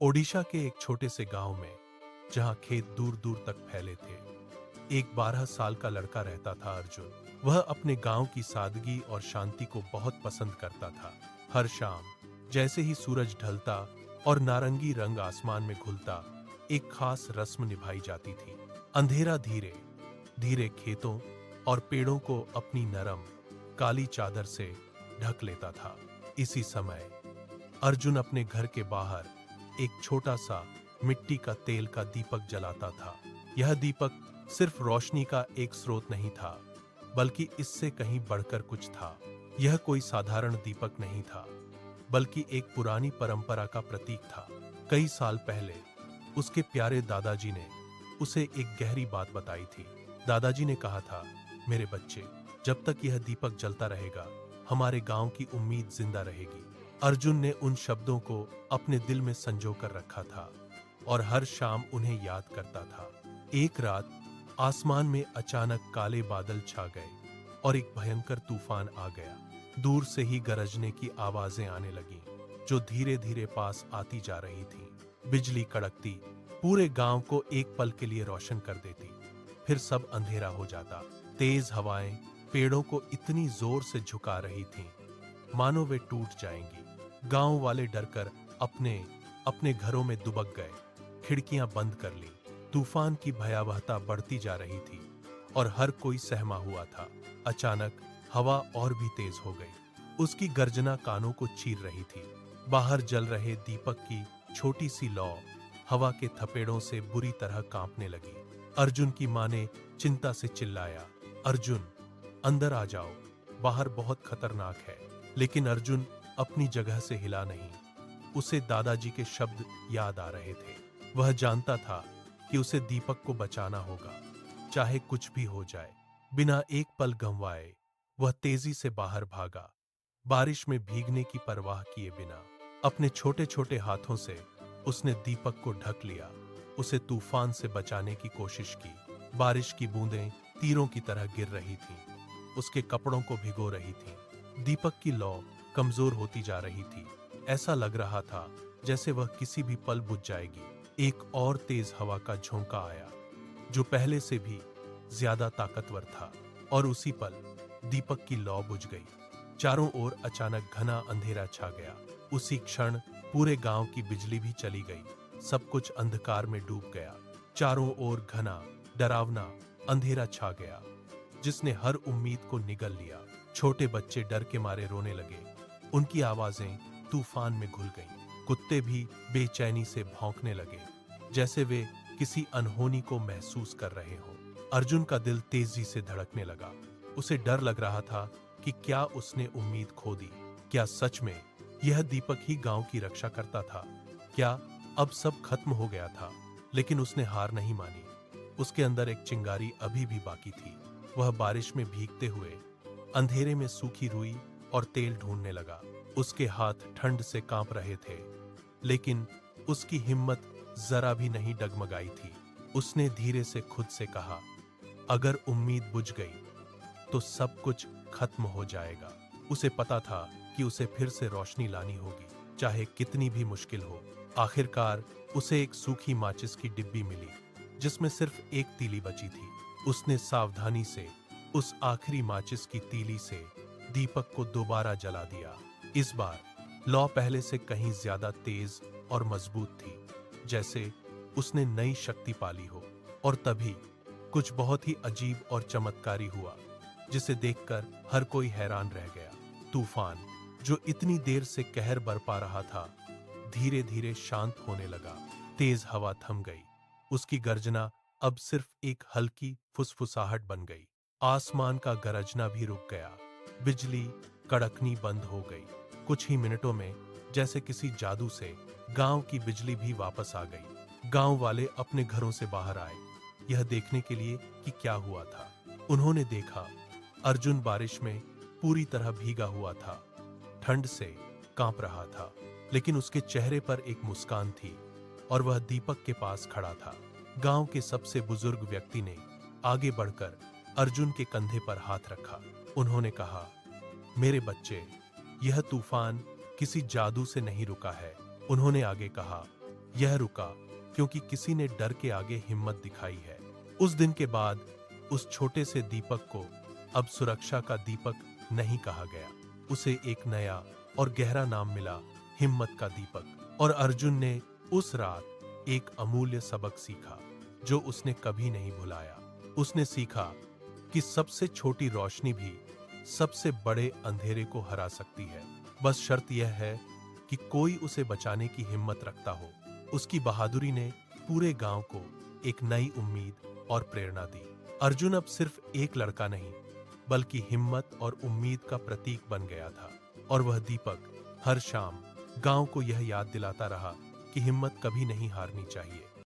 ओडिशा के एक छोटे से गांव में, जहां खेत दूर दूर तक फैले थे, एक 12 साल का लड़का रहता था, अर्जुन। वह अपने गांव की सादगी और शांति को बहुत पसंद करता था। हर शाम जैसे ही सूरज ढलता और नारंगी रंग आसमान में घुलता, एक खास रस्म निभाई जाती थी। अंधेरा धीरे धीरे खेतों और पेड़ों को अपनी नरम काली चादर से ढक लेता था। इसी समय अर्जुन अपने घर के बाहर एक छोटा सा मिट्टी का तेल का दीपक जलाता था। यह दीपक सिर्फ रोशनी का एक स्रोत नहीं था, बल्कि इससे कहीं बढ़कर कुछ था। यह कोई साधारण दीपक नहीं था, बल्कि एक पुरानी परंपरा का प्रतीक था। कई साल पहले उसके प्यारे दादाजी ने उसे एक गहरी बात बताई थी। दादाजी ने कहा था, मेरे बच्चे, जब तक यह दीपक जलता रहेगा, हमारे गांव की उम्मीद जिंदा रहेगी। अर्जुन ने उन शब्दों को अपने दिल में संजो कर रखा था और हर शाम उन्हें याद करता था। एक रात आसमान में अचानक काले बादल छा गए और एक भयंकर तूफान आ गया। दूर से ही गरजने की आवाजें आने लगीं, जो धीरे धीरे पास आती जा रही थीं। बिजली कड़कती पूरे गांव को एक पल के लिए रोशन कर देती, फिर सब अंधेरा हो जाता। तेज हवाएं पेड़ों को इतनी जोर से झुका रही थीं, मानो वे टूट जाएंगी। गांव वाले डरकर अपने अपने घरों में दुबक गए, खिड़कियां बंद कर ली। तूफान की भयावहता बढ़ती जा रही थी और हर कोई सहमा हुआ था। अचानक हवा और भी तेज हो गई। उसकी गर्जना कानों को चीर रही थी। बाहर जल रहे दीपक की छोटी सी लौ हवा के थपेड़ों से बुरी तरह कांपने लगी। अर्जुन की मां ने चिंता से चिल्लाया, अर्जुन, अंदर आ जाओ, बाहर बहुत खतरनाक है। लेकिन अर्जुन अपनी जगह से हिला नहीं। उसे दादाजी के शब्द याद आ रहे थे। वह जानता था कि उसे दीपक को बचाना होगा, चाहे कुछ भी हो जाए। बिना एक पल गंवाए वह तेजी से बाहर भागा, बारिश में भीगने की परवाह किए बिना। अपने छोटे छोटे हाथों से उसने दीपक को ढक लिया, उसे तूफान से बचाने की कोशिश की। बारिश की बूंदें तीरों की तरह गिर रही थीं, उसके कपड़ों को भिगो रही थीं। दीपक की लौ कमजोर होती जा रही थी। ऐसा लग रहा था जैसे वह किसी भी पल बुझ जाएगी। एक और तेज हवा का झोंका आया, जो पहले से भी ज्यादा ताकतवर था, और उसी पल दीपक की लौ बुझ गई। चारों ओर अचानक घना अंधेरा छा गया। उसी क्षण पूरे गांव की बिजली भी चली गई। सब कुछ अंधकार में डूब गया। चारों ओर घना डरावना अंधेरा छा गया, जिसने हर उम्मीद को निगल लिया। छोटे बच्चे डर के मारे रोने लगे। उनकी आवाजें तूफान में घुल गईं। कुत्ते भी बेचैनी से भौंकने लगे, जैसे वे किसी अनहोनी को महसूस कर रहे हों। अर्जुन का दिल तेजी से धड़कने लगा। उसे डर लग रहा था कि क्या उसने उम्मीद खो दी। क्या सच में यह दीपक ही गांव की रक्षा करता था? क्या अब सब खत्म हो गया था? लेकिन उसने हार नहीं मानी। उसके अंदर एक चिंगारी अभी भी बाकी थी। वह बारिश में भीगते हुए अंधेरे में सूखी रुई और तेल ढूंढने लगा। उसके हाथ ठंड से कांप रहे थे, लेकिन उसकी हिम्मत जरा भी नहीं डगमगाई थी। उसने धीरे से खुद से कहा, अगर उम्मीद बुझ गई तो सब कुछ खत्म हो जाएगा। उसे पता था कि उसे फिर से रोशनी लानी होगी, चाहे कितनी भी मुश्किल हो। आखिरकार उसे एक सूखी माचिस की डिब्बी मिली, जिसमें सिर्फ एक तीली बची थी। उसने सावधानी से उस आखिरी माचिस की तीली से दीपक को दोबारा जला दिया। इस बार लौ पहले से कहीं ज्यादा तेज और मजबूत थी, जैसे उसने नई शक्ति पाली हो। और तभी कुछ बहुत ही अजीब और चमत्कारी हुआ, जिसे देखकर हर कोई हैरान रह गया। तूफान, जो इतनी देर से कहर बरपा रहा था, धीरे धीरे शांत होने लगा। तेज हवा थम गई। उसकी गर्जना अब सिर्फ एक हल्की फुसफुसाहट बन गई। आसमान का गरजना भी रुक गया। बिजली कड़कनी बंद हो गई। कुछ ही मिनटों में, जैसे किसी जादू से, गांव की बिजली भी वापस आ गई। गांव वाले अपने घरों से बाहर आए, यह देखने के लिए कि क्या हुआ था। उन्होंने देखा, अर्जुन बारिश में पूरी तरह भीगा हुआ था, ठंड से कांप रहा था, लेकिन उसके चेहरे पर एक मुस्कान थी और वह दीपक के पास खड़ा था। गांव के सबसे बुजुर्ग व्यक्ति ने आगे बढ़कर अर्जुन के कंधे पर हाथ रखा। उन्होंने कहा, मेरे बच्चे, यह तूफान किसी जादू से नहीं रुका है। उन्होंने आगे कहा, यह रुका क्योंकि किसी ने डर के आगे हिम्मत दिखाई है। उस दिन के बाद उस छोटे से दीपक को अब सुरक्षा का दीपक नहीं कहा गया। उसे एक नया और गहरा नाम मिला, हिम्मत का दीपक। और अर्जुन ने उस रात एक अमूल्य सबक सीखा जो उसने कभी नहीं भुलाया। उसने सीखा कि सबसे छोटी रोशनी भी सबसे बड़े अंधेरे को हरा सकती है। बस शर्त यह है कि कोई उसे बचाने की हिम्मत रखता हो। उसकी बहादुरी ने पूरे गांव को एक नई उम्मीद और प्रेरणा दी। अर्जुन अब सिर्फ एक लड़का नहीं, बल्कि हिम्मत और उम्मीद का प्रतीक बन गया था। और वह दीपक हर शाम गांव को यह याद दिलाता रहा कि हिम्मत कभी नहीं हारनी चाहिए।